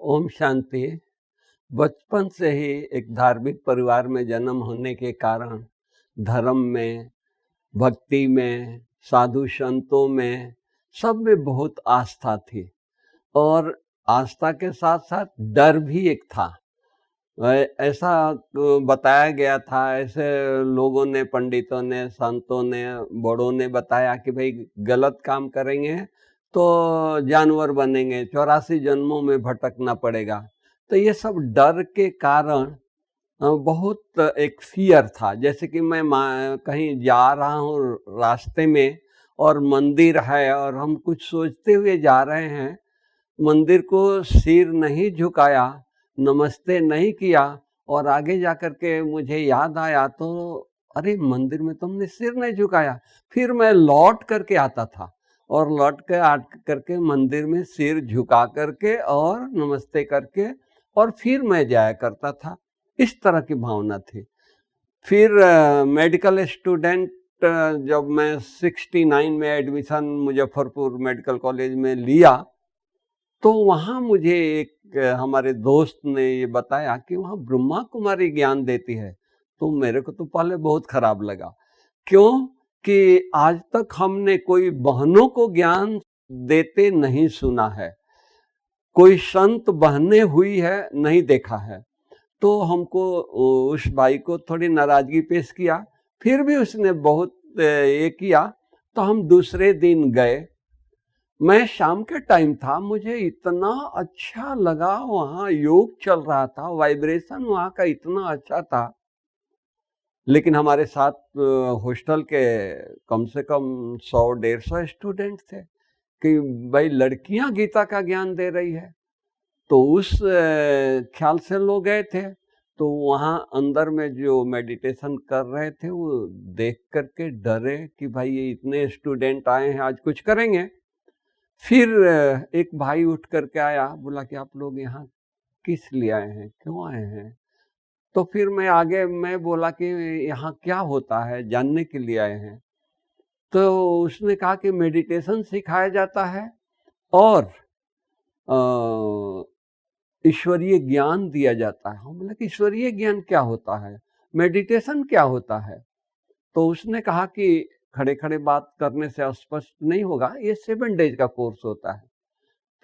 ओम शांति। बचपन से ही एक धार्मिक परिवार में जन्म होने के कारण धर्म में, भक्ति में, साधु संतों में, सब में बहुत आस्था थी और आस्था के साथ साथ डर भी एक था। ऐसा बताया गया था, ऐसे लोगों ने, पंडितों ने, संतों ने, बड़ों ने बताया कि भाई गलत काम करेंगे तो जानवर बनेंगे, 84 जन्मों में भटकना पड़ेगा। तो ये सब डर के कारण बहुत एक फियर था। जैसे कि मैं कहीं जा रहा हूँ रास्ते में और मंदिर है और हम कुछ सोचते हुए जा रहे हैं, मंदिर को सिर नहीं झुकाया, नमस्ते नहीं किया और आगे जाकर के मुझे याद आया तो अरे मंदिर में तुमने सिर नहीं झुकाया। फिर मैं लौट करके आता था और लौट के करके मंदिर में सिर झुका करके और नमस्ते करके और फिर मैं जाया करता था। इस तरह की भावना थी। फिर मेडिकल स्टूडेंट जब मैं 69 में एडमिशन मुजफ्फरपुर मेडिकल कॉलेज में लिया तो वहाँ मुझे एक हमारे दोस्त ने ये बताया कि वहाँ ब्रह्मा कुमारी ज्ञान देती है। तो मेरे को तो पहले बहुत खराब लगा। क्यों कि आज तक हमने कोई बहनों को ज्ञान देते नहीं सुना है, कोई संत बहने हुई है नहीं देखा है। तो हमको उस भाई को थोड़ी नाराजगी पेश किया, फिर भी उसने बहुत ये किया। तो हम दूसरे दिन गए। मैं शाम के टाइम था, मुझे इतना अच्छा लगा, वहाँ योग चल रहा था, वाइब्रेशन वहाँ का इतना अच्छा था। लेकिन हमारे साथ हॉस्टल के कम से कम 100-150 स्टूडेंट थे कि भाई लड़कियां गीता का ज्ञान दे रही है। तो उस ख्याल से लोग गए थे। तो वहाँ अंदर में जो मेडिटेशन कर रहे थे वो देख करके डरे कि भाई ये इतने स्टूडेंट आए हैं, आज कुछ करेंगे। फिर एक भाई उठ करके आया, बोला कि आप लोग यहाँ किस लिए आए हैं, क्यों आए हैं? तो फिर मैं बोला कि यहाँ क्या होता है, जानने के लिए आए हैं। तो उसने कहा कि मेडिटेशन सिखाया जाता है और ईश्वरीय ज्ञान दिया जाता है। हम बोले कि ईश्वरीय ज्ञान क्या होता है, मेडिटेशन क्या होता है? तो उसने कहा कि खड़े खड़े बात करने से स्पष्ट नहीं होगा, ये 7 डेज का कोर्स होता है।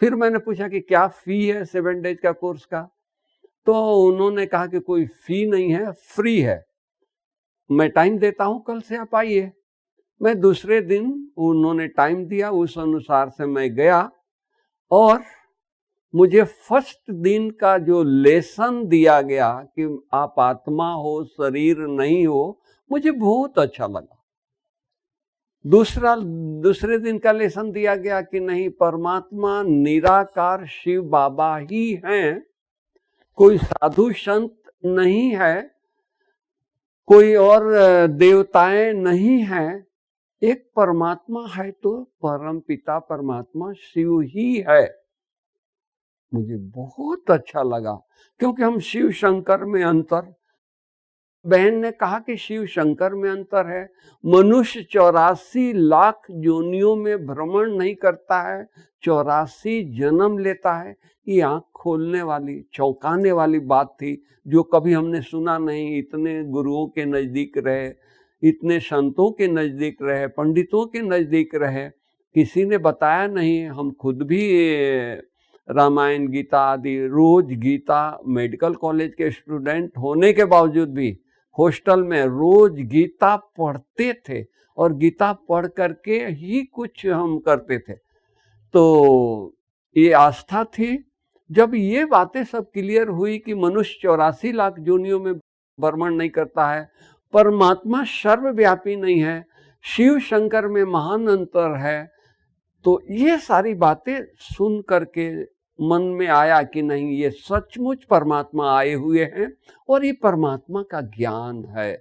फिर मैंने पूछा कि क्या फी है 7 डेज का कोर्स का? तो उन्होंने कहा कि कोई फी नहीं है, फ्री है, मैं टाइम देता हूँ, कल से आप आइए। मैं दूसरे दिन उन्होंने टाइम दिया, उस अनुसार से मैं गया और मुझे फर्स्ट दिन का जो लेसन दिया गया कि आप आत्मा हो, शरीर नहीं हो, मुझे बहुत अच्छा लगा। दूसरे दिन का लेसन दिया गया कि नहीं, परमात्मा निराकार शिव बाबा ही हैं, कोई साधु संत नहीं है, कोई और देवताएं नहीं हैं, एक परमात्मा है तो परम पिता परमात्मा शिव ही है। मुझे बहुत अच्छा लगा क्योंकि हम शिव शंकर में अंतर, बहन ने कहा कि शिव शंकर में अंतर है। मनुष्य 84 लाख योनियों में भ्रमण नहीं करता है, 84 जन्म लेता है। ये आंख खोलने वाली, चौंकाने वाली बात थी जो कभी हमने सुना नहीं। इतने गुरुओं के नजदीक रहे, इतने संतों के नजदीक रहे, पंडितों के नजदीक रहे, किसी ने बताया नहीं। हम खुद भी रामायण गीता आदि रोज, गीता मेडिकल कॉलेज के स्टूडेंट होने के बावजूद भी हॉस्टल में रोज गीता पढ़ते थे और गीता पढ़ करके ही कुछ हम करते थे। तो ये आस्था थी। जब ये बातें सब क्लियर हुई कि मनुष्य 84 लाख योनियों में भ्रमण नहीं करता है, परमात्मा सर्वव्यापी नहीं है, शिव शंकर में महान अंतर है, तो ये सारी बातें सुन करके मन में आया कि नहीं, ये सचमुच परमात्मा आए हुए हैं और ये परमात्मा का ज्ञान है।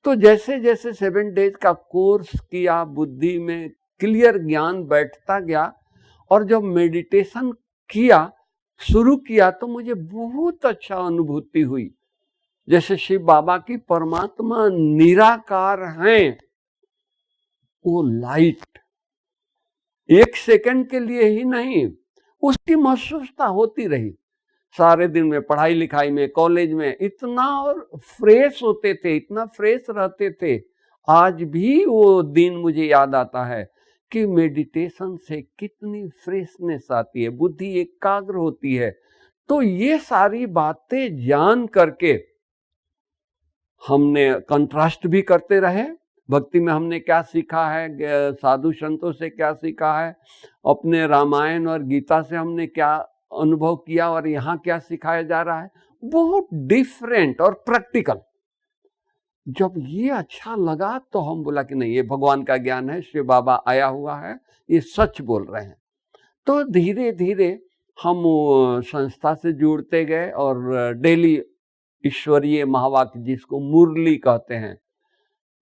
तो जैसे जैसे 7 डेज का कोर्स किया, बुद्धि में क्लियर ज्ञान बैठता गया और जब मेडिटेशन शुरू किया तो मुझे बहुत अच्छा अनुभूति हुई। जैसे शिव बाबा की परमात्मा निराकार हैं, वो लाइट 1 सेकंड के लिए ही नहीं, उसकी महसूसता होती रही। सारे दिन में पढ़ाई लिखाई में, कॉलेज में इतना और फ्रेश होते थे, इतना फ्रेश रहते थे। आज भी वो दिन मुझे याद आता है कि मेडिटेशन से कितनी फ्रेशनेस आती है, बुद्धि एकाग्र होती है। तो ये सारी बातें जान करके हमने कंट्रास्ट भी करते रहे। भक्ति में हमने क्या सीखा है, साधु संतों से क्या सीखा है, अपने रामायण और गीता से हमने क्या अनुभव किया और यहाँ क्या सिखाया जा रहा है, बहुत डिफरेंट और प्रैक्टिकल। जब ये अच्छा लगा तो हम बोला कि नहीं, ये भगवान का ज्ञान है, शिव बाबा आया हुआ है, ये सच बोल रहे हैं। तो धीरे धीरे हम संस्था से जुड़ते गए और डेली ईश्वरीय महावाक्य, जिसको मुरली कहते हैं,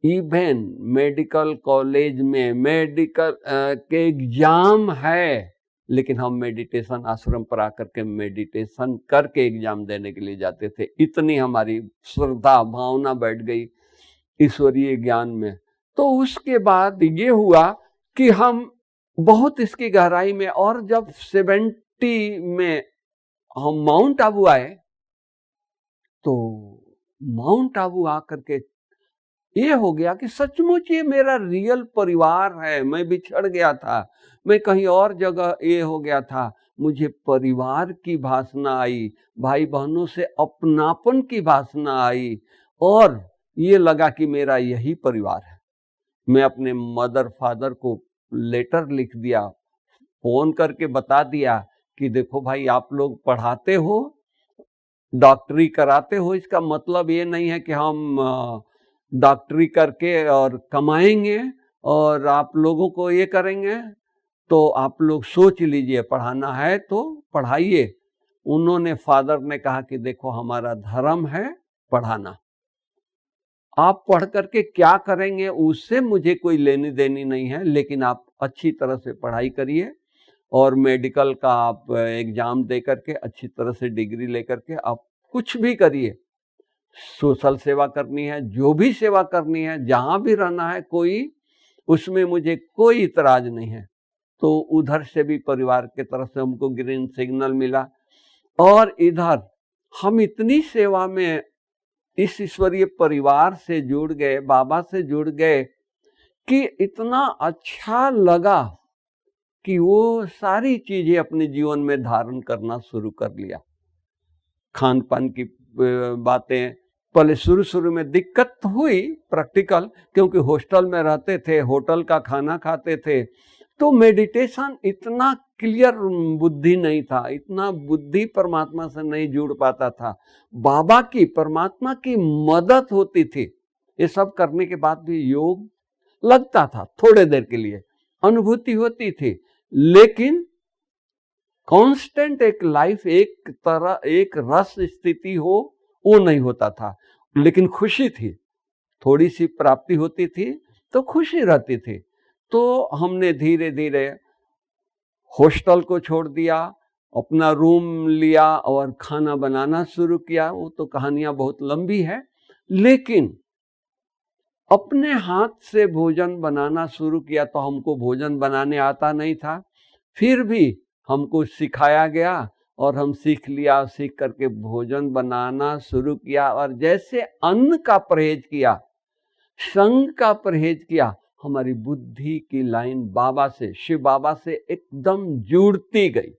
इवन मेडिकल कॉलेज में मेडिकल के एग्जाम है, लेकिन हम मेडिटेशन आश्रम पर आकर के मेडिटेशन करके एग्जाम देने के लिए जाते थे। इतनी हमारी श्रद्धा भावना बैठ गई ईश्वरीय ज्ञान में। तो उसके बाद ये हुआ कि हम बहुत इसकी गहराई में, और जब 70 में हम माउंट आबू आए, तो माउंट आबू आकर के ये हो गया कि सचमुच ये मेरा रियल परिवार है। मैं बिछड़ गया था, मैं कहीं और जगह ये हो गया था। मुझे परिवार की भावना आई, भाई बहनों से अपनापन की भावना आई, और ये लगा कि मेरा यही परिवार है। मैं अपने मदर फादर को लेटर लिख दिया, फोन करके बता दिया कि देखो भाई, आप लोग पढ़ाते हो, डॉक्टरी कराते हो, इसका मतलब ये नहीं है कि हम डॉक्टरी करके और कमाएंगे और आप लोगों को ये करेंगे। तो आप लोग सोच लीजिए, पढ़ाना है तो पढ़ाइए। उन्होंने, फादर ने कहा कि देखो, हमारा धर्म है पढ़ाना, आप पढ़ करके क्या करेंगे उससे मुझे कोई लेनी देनी नहीं है, लेकिन आप अच्छी तरह से पढ़ाई करिए और मेडिकल का आप एग्जाम दे करके अच्छी तरह से डिग्री लेकर के आप कुछ भी करिए। सोशल सेवा करनी है, जो भी सेवा करनी है, जहां भी रहना है, कोई उसमें मुझे कोई इतराज नहीं है। तो उधर से भी परिवार के तरफ से हमको ग्रीन सिग्नल मिला, और इधर हम इतनी सेवा में इस ईश्वरीय परिवार से जुड़ गए, बाबा से जुड़ गए, कि इतना अच्छा लगा कि वो सारी चीजें अपने जीवन में धारण करना शुरू कर लिया। खान पान की बातें पहले शुरू में दिक्कत हुई प्रैक्टिकल, क्योंकि हॉस्टल में रहते थे, होटल का खाना खाते थे, तो मेडिटेशन इतना क्लियर बुद्धि नहीं था, इतना बुद्धि परमात्मा से नहीं जुड़ पाता था। बाबा की, परमात्मा की मदद होती थी। ये सब करने के बाद भी योग लगता था, थोड़े देर के लिए अनुभूति होती थी, लेकिन कांस्टेंट एक लाइफ, एक तरह एक रस स्थिति हो, वो नहीं होता था। लेकिन खुशी थी, थोड़ी सी प्राप्ति होती थी तो खुशी रहती थी। तो हमने धीरे धीरे हॉस्टल को छोड़ दिया, अपना रूम लिया और खाना बनाना शुरू किया। वो तो कहानियां बहुत लंबी है, लेकिन अपने हाथ से भोजन बनाना शुरू किया। तो हमको भोजन बनाने आता नहीं था, फिर भी हमको सिखाया गया और हम सीख लिया। सीख करके भोजन बनाना शुरू किया, और जैसे अन्न का परहेज किया, संग का परहेज किया, हमारी बुद्धि की लाइन बाबा से, शिव बाबा से एकदम जुड़ती गई,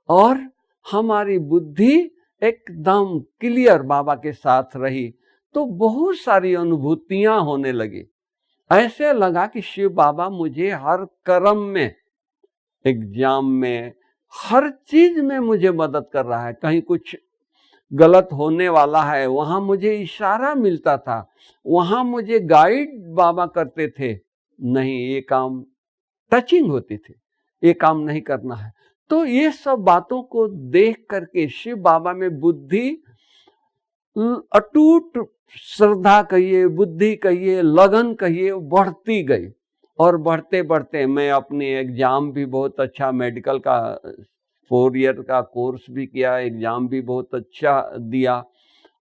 और हमारी बुद्धि एकदम क्लियर बाबा के साथ रही। तो बहुत सारी अनुभूतियां होने लगी। ऐसे लगा कि शिव बाबा मुझे हर कर्म में, एग्जाम में, हर चीज में मुझे मदद कर रहा है। कहीं कुछ गलत होने वाला है, वहां मुझे इशारा मिलता था, वहां मुझे गाइड बाबा करते थे, नहीं ये काम, टचिंग होती थी, ये काम नहीं करना है। तो ये सब बातों को देख करके शिव बाबा में बुद्धि, अटूट श्रद्धा कहिए, बुद्धि कहिए, लगन कहिए, बढ़ती गई। और बढ़ते बढ़ते मैं अपनी एग्जाम भी बहुत अच्छा, मेडिकल का 4 ईयर का कोर्स भी किया, एग्जाम भी बहुत अच्छा दिया,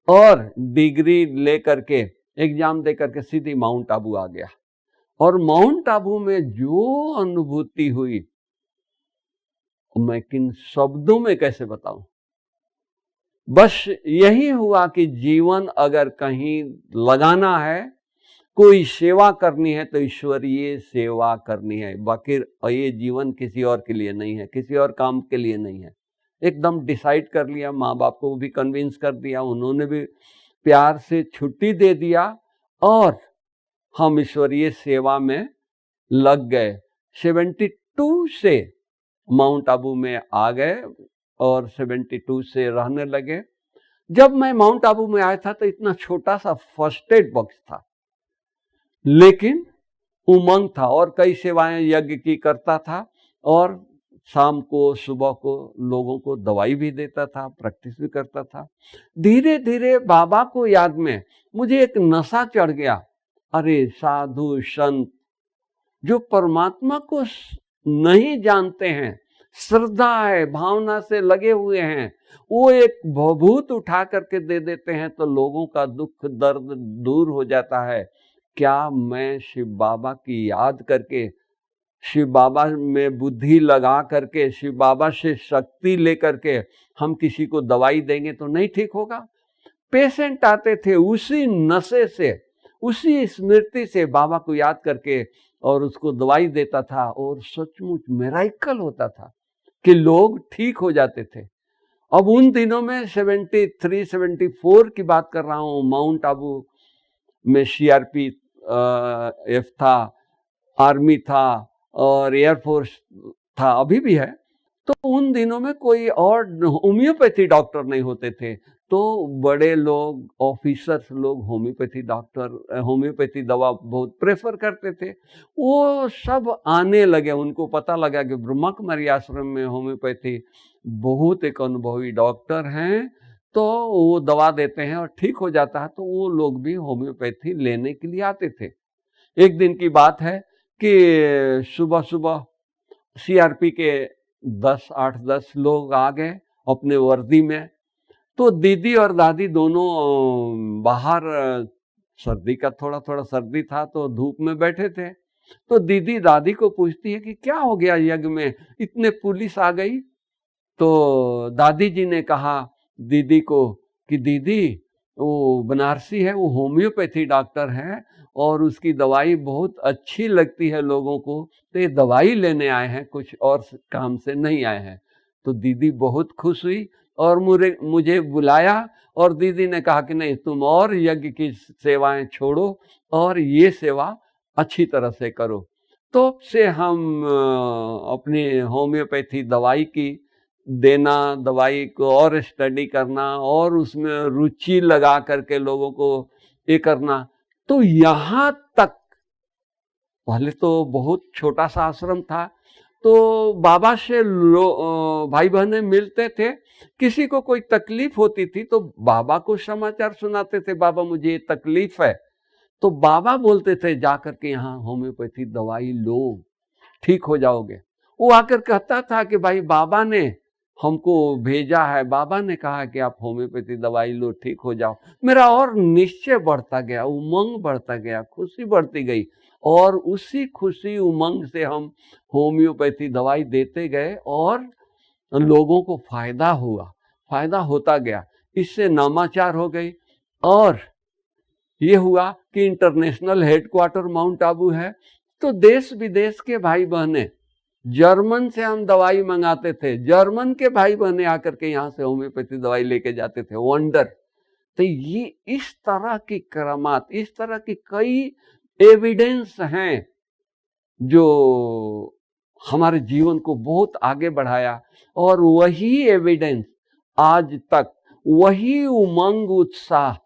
और डिग्री लेकर के एग्जाम दे करके सीधी माउंट आबू आ गया। और माउंट आबू में जो अनुभूति हुई, मैं किन शब्दों में कैसे बताऊं। बस यही हुआ कि जीवन अगर कहीं लगाना है, कोई सेवा करनी है तो ईश्वरीय सेवा करनी है, बाकी ये जीवन किसी और के लिए नहीं है, किसी और काम के लिए नहीं है। एकदम डिसाइड कर लिया, माँ बाप को भी कन्विंस कर दिया, उन्होंने भी प्यार से छुट्टी दे दिया और हम ईश्वरीय सेवा में लग गए। 72 से माउंट आबू में आ गए और 72 से रहने लगे। जब मैं माउंट आबू में आया था तो इतना छोटा सा फर्स्ट एड बॉक्स था, लेकिन उमंग था और कई सेवाएं यज्ञ की करता था और शाम को सुबह को लोगों को दवाई भी देता था, प्रैक्टिस भी करता था। धीरे धीरे बाबा को याद में मुझे एक नशा चढ़ गया। अरे साधु संत जो परमात्मा को नहीं जानते हैं, श्रद्धा है, भावना से लगे हुए हैं, वो एक भभूत उठा करके दे देते हैं तो लोगों का दुख दर्द दूर हो जाता है। क्या मैं शिव बाबा की याद करके, शिव बाबा में बुद्धि लगा करके, शिव बाबा से शक्ति लेकर के हम किसी को दवाई देंगे तो नहीं ठीक होगा। पेशेंट आते थे उसी नशे से, उसी स्मृति से बाबा को याद करके और उसको दवाई देता था और सचमुच मिरेकल होता था कि लोग ठीक हो जाते थे। अब उन दिनों में 73 74 की बात कर रहा हूँ, माउंट आबू में CRPF था, आर्मी था और एयरफोर्स था, अभी भी है। तो उन दिनों में कोई और होम्योपैथी डॉक्टर नहीं होते थे, तो बड़े लोग, ऑफिसर्स लोग होम्योपैथी डॉक्टर, होम्योपैथी दवा बहुत प्रेफर करते थे। वो सब आने लगे, उनको पता लगा कि ब्रह्मा कुमारी आश्रम में होम्योपैथी बहुत एक अनुभवी डॉक्टर हैं, तो वो दवा देते हैं और ठीक हो जाता है, तो वो लोग भी होम्योपैथी लेने के लिए आते थे। एक दिन की बात है कि सुबह सुबह CRP के 8-10 लोग आ गए अपने वर्दी में। तो दीदी और दादी दोनों बाहर, सर्दी का थोड़ा थोड़ा सर्दी था तो धूप में बैठे थे। तो दीदी दादी को पूछती है कि क्या हो गया यज्ञ में, इतने पुलिस आ गई। तो दादी जी ने कहा दीदी को कि दीदी वो बनारसी है, वो होम्योपैथी डॉक्टर है और उसकी दवाई बहुत अच्छी लगती है लोगों को, तो ये दवाई लेने आए हैं, कुछ और काम से नहीं आए हैं। तो दीदी बहुत खुश हुई और मुझे बुलाया और दीदी ने कहा कि नहीं, तुम और यज्ञ की सेवाएं छोड़ो और ये सेवा अच्छी तरह से करो। तो से हम अपनी होम्योपैथी दवाई की देना, दवाई को और स्टडी करना और उसमें रुचि लगा करके लोगों को ये करना। तो यहाँ तक, पहले तो बहुत छोटा सा आश्रम था, तो बाबा से भाई बहनें मिलते थे, किसी को कोई तकलीफ होती थी तो बाबा को समाचार सुनाते थे, बाबा मुझे ये तकलीफ है, तो बाबा बोलते थे जाकर के यहाँ होम्योपैथी दवाई लो, ठीक हो जाओगे। वो आकर कहता था कि भाई बाबा ने हमको भेजा है, बाबा ने कहा कि आप होम्योपैथी दवाई लो, ठीक हो जाओ। मेरा और निश्चय बढ़ता गया, उमंग बढ़ता गया, खुशी बढ़ती गई और उसी खुशी उमंग से हम होम्योपैथी दवाई देते गए और लोगों को फायदा हुआ, फायदा होता गया। इससे नामाचार हो गई और ये हुआ कि इंटरनेशनल हेडक्वार्टर माउंट आबू है, तो देश विदेश के भाई बहने, जर्मन से हम दवाई मंगाते थे, जर्मन के भाई बहने आकर के यहाँ से होम्योपैथी दवाई लेके जाते थे, वंडर। तो ये इस तरह की करामात, इस तरह की कई एविडेंस हैं जो हमारे जीवन को बहुत आगे बढ़ाया और वही एविडेंस आज तक, वही उमंग उत्साह,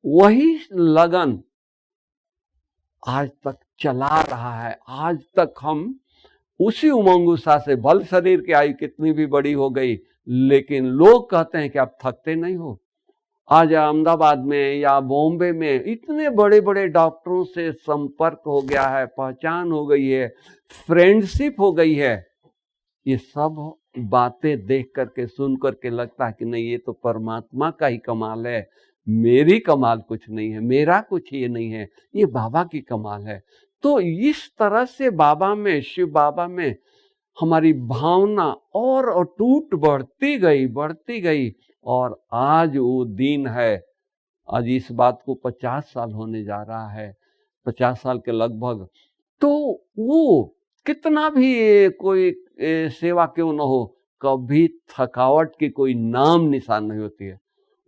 वही लगन आज तक चला रहा है। आज तक हम उसी उमंग उत्साह से, भल शरीर की आयु कितनी भी बड़ी हो गई, लेकिन लोग कहते हैं कि आप थकते नहीं हो। आज अहमदाबाद में या बॉम्बे में इतने बड़े बड़े डॉक्टरों से संपर्क हो गया है, पहचान हो गई है, फ्रेंडशिप हो गई है। ये सब बातें देख करके, सुन करके लगता है कि नहीं, ये तो परमात्मा का ही कमाल है, मेरी कमाल कुछ नहीं है, मेरा कुछ ये नहीं है, ये बाबा की कमाल है। तो इस तरह से बाबा में, शिव बाबा में हमारी भावना और अटूट बढ़ती गई और आज वो दिन है, आज इस बात को 50 साल होने जा रहा है, 50 साल के लगभग। तो वो कितना भी कोई सेवा क्यों न हो, कभी थकावट की कोई नाम निशान नहीं होती है।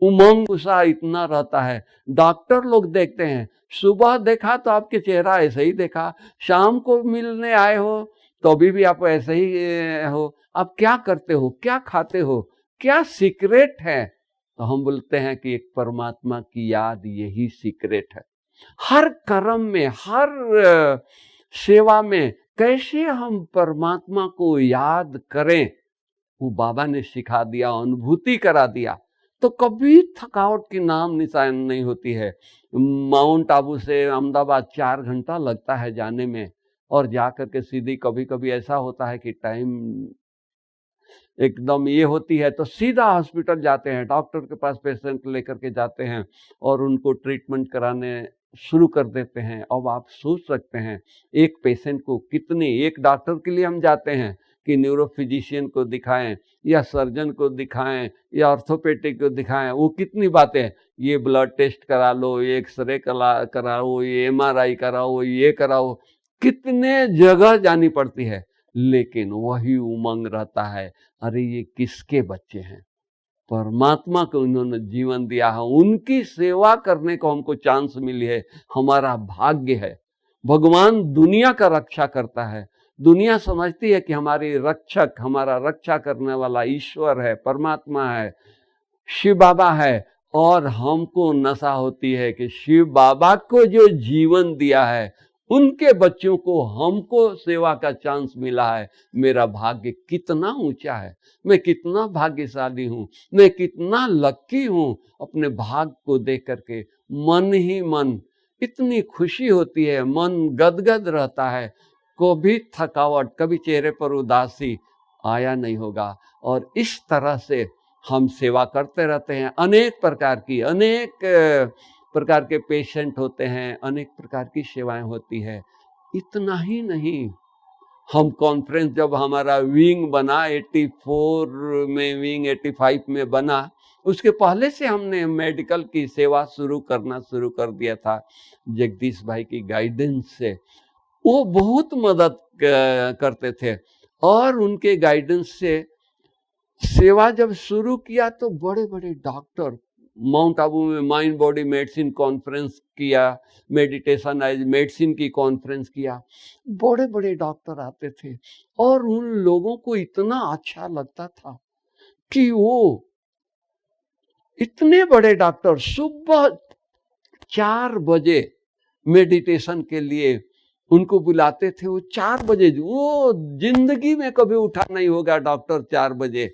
उमंग उत्साह इतना रहता है। डॉक्टर लोग देखते हैं, सुबह देखा तो आपके चेहरा ऐसे ही देखा, शाम को मिलने आए हो तो अभी भी आप ऐसे ही हो। आप क्या करते हो, क्या खाते हो, क्या सीक्रेट है? तो हम बोलते हैं कि एक परमात्मा की याद, यही सीक्रेट है। हर कर्म में, हर सेवा में कैसे हम परमात्मा को याद करें, वो बाबा ने सिखा दिया, अनुभूति करा दिया। तो कभी थकावट की नाम निशान नहीं होती है। माउंट आबू से अहमदाबाद 4 घंटा लगता है जाने में, और जाकर के सीधी, कभी कभी ऐसा होता है कि टाइम एकदम ये होती है तो सीधा हॉस्पिटल जाते हैं, डॉक्टर के पास पेशेंट लेकर के जाते हैं और उनको ट्रीटमेंट कराने शुरू कर देते हैं। अब आप सोच सकते हैं एक पेशेंट को कितने, एक डॉक्टर के लिए हम जाते हैं कि न्यूरो फिजिशियन को दिखाएं या सर्जन को दिखाएं या ऑर्थोपेडिक को दिखाएं, वो कितनी बातें, ये ब्लड टेस्ट करा लो, ये एक्सरे कराओ, ये MRI कराओ, ये कराओ, कितने जगह जानी पड़ती है। लेकिन वही उमंग रहता है, अरे ये किसके बच्चे हैं, परमात्मा को उन्होंने जीवन दिया है, उनकी सेवा करने को हमको चांस मिली है, हमारा भाग्य है। भगवान दुनिया का रक्षा करता है, दुनिया समझती है कि हमारी रक्षक, हमारा रक्षा करने वाला ईश्वर है, परमात्मा है, शिव बाबा है। और हमको नशा होती है कि शिव बाबा को जो जीवन दिया है, उनके बच्चों को हमको सेवा का चांस मिला है। मेरा भाग्य कितना ऊंचा है, मैं कितना भाग्यशाली हूँ, मैं कितना लक्की हूँ। अपने भाग को देख करके मन ही मन इतनी खुशी होती है, मन गदगद रहता है। कभी थकावट, कभी चेहरे पर उदासी आया नहीं होगा। और इस तरह से हम सेवा करते रहते हैं। अनेक प्रकार की, अनेक प्रकार के पेशेंट होते हैं, अनेक प्रकार की सेवाएं होती है। इतना ही नहीं, हम कॉन्फ्रेंस जब हमारा विंग बना 84 में, विंग 85 में बना, उसके पहले से हमने मेडिकल की सेवा शुरू कर दिया था। जगदीश भाई की गाइडेंस से वो बहुत मदद करते थे, और उनके गाइडेंस से सेवा जब शुरू किया तो बड़े बड़े डॉक्टर, माउंट आबू में माइंड बॉडी मेडिसिन कॉन्फ्रेंस किया, मेडिटेशन एज मेडिसिन की कॉन्फ्रेंस किया, बड़े बड़े डॉक्टर आते थे। और उन लोगों को इतना अच्छा लगता था कि वो इतने बड़े डॉक्टर सुबह 4 बजे मेडिटेशन के लिए उनको बुलाते थे। वो 4 बजे, वो जिंदगी में कभी उठा नहीं होगा डॉक्टर 4 बजे।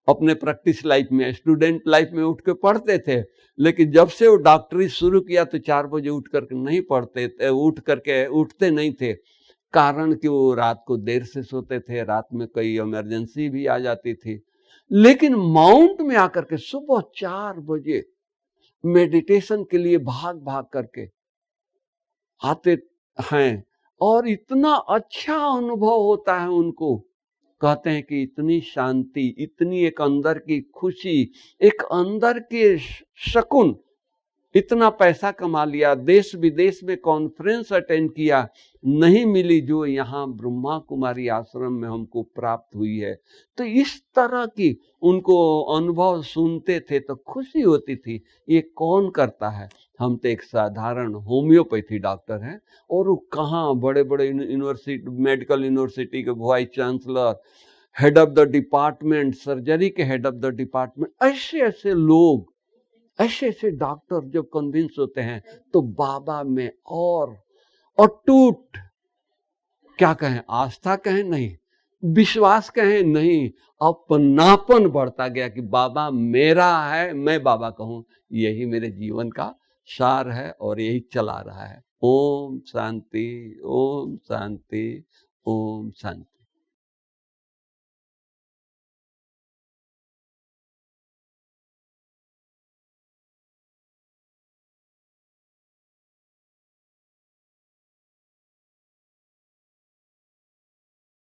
अपने प्रैक्टिस लाइफ में, स्टूडेंट लाइफ में उठ के पढ़ते थे, लेकिन जब से वो डॉक्टरी शुरू किया तो 4 बजे उठ करके नहीं पढ़ते थे, उठते नहीं थे। कारण कि वो रात को देर से सोते थे, रात में कई इमरजेंसी भी आ जाती थी। लेकिन माउंट में आकर के सुबह 4 बजे मेडिटेशन के लिए भाग भाग करके आते हैं, और इतना अच्छा अनुभव होता है उनको। कहते हैं कि इतनी शांति, इतनी एक अंदर की खुशी, एक अंदर के सुकून, इतना पैसा कमा लिया, देश विदेश में कॉन्फ्रेंस अटेंड किया, नहीं मिली जो यहाँ ब्रह्मा कुमारी आश्रम में हमको प्राप्त हुई है। तो इस तरह की उनको अनुभव सुनते थे तो खुशी होती थी। ये कौन करता है? हम तो एक साधारण होम्योपैथी डॉक्टर हैं, और वो कहाँ बड़े बड़े यूनिवर्सिटी, मेडिकल यूनिवर्सिटी के vice chancellor, head of the department, surgery के हेड ऑफ द डिपार्टमेंट, ऐसे ऐसे लोग, ऐसे ऐसे डॉक्टर जब कन्विंस होते हैं तो बाबा में और अटूट, क्या कहें, आस्था कहें नहीं, विश्वास कहें नहीं, अपनापन बढ़ता गया कि बाबा मेरा है, मैं बाबा कहूं। यही मेरे जीवन का सार है और यही चला रहा है। ओम शांति, ओम शांति, ओम शांति।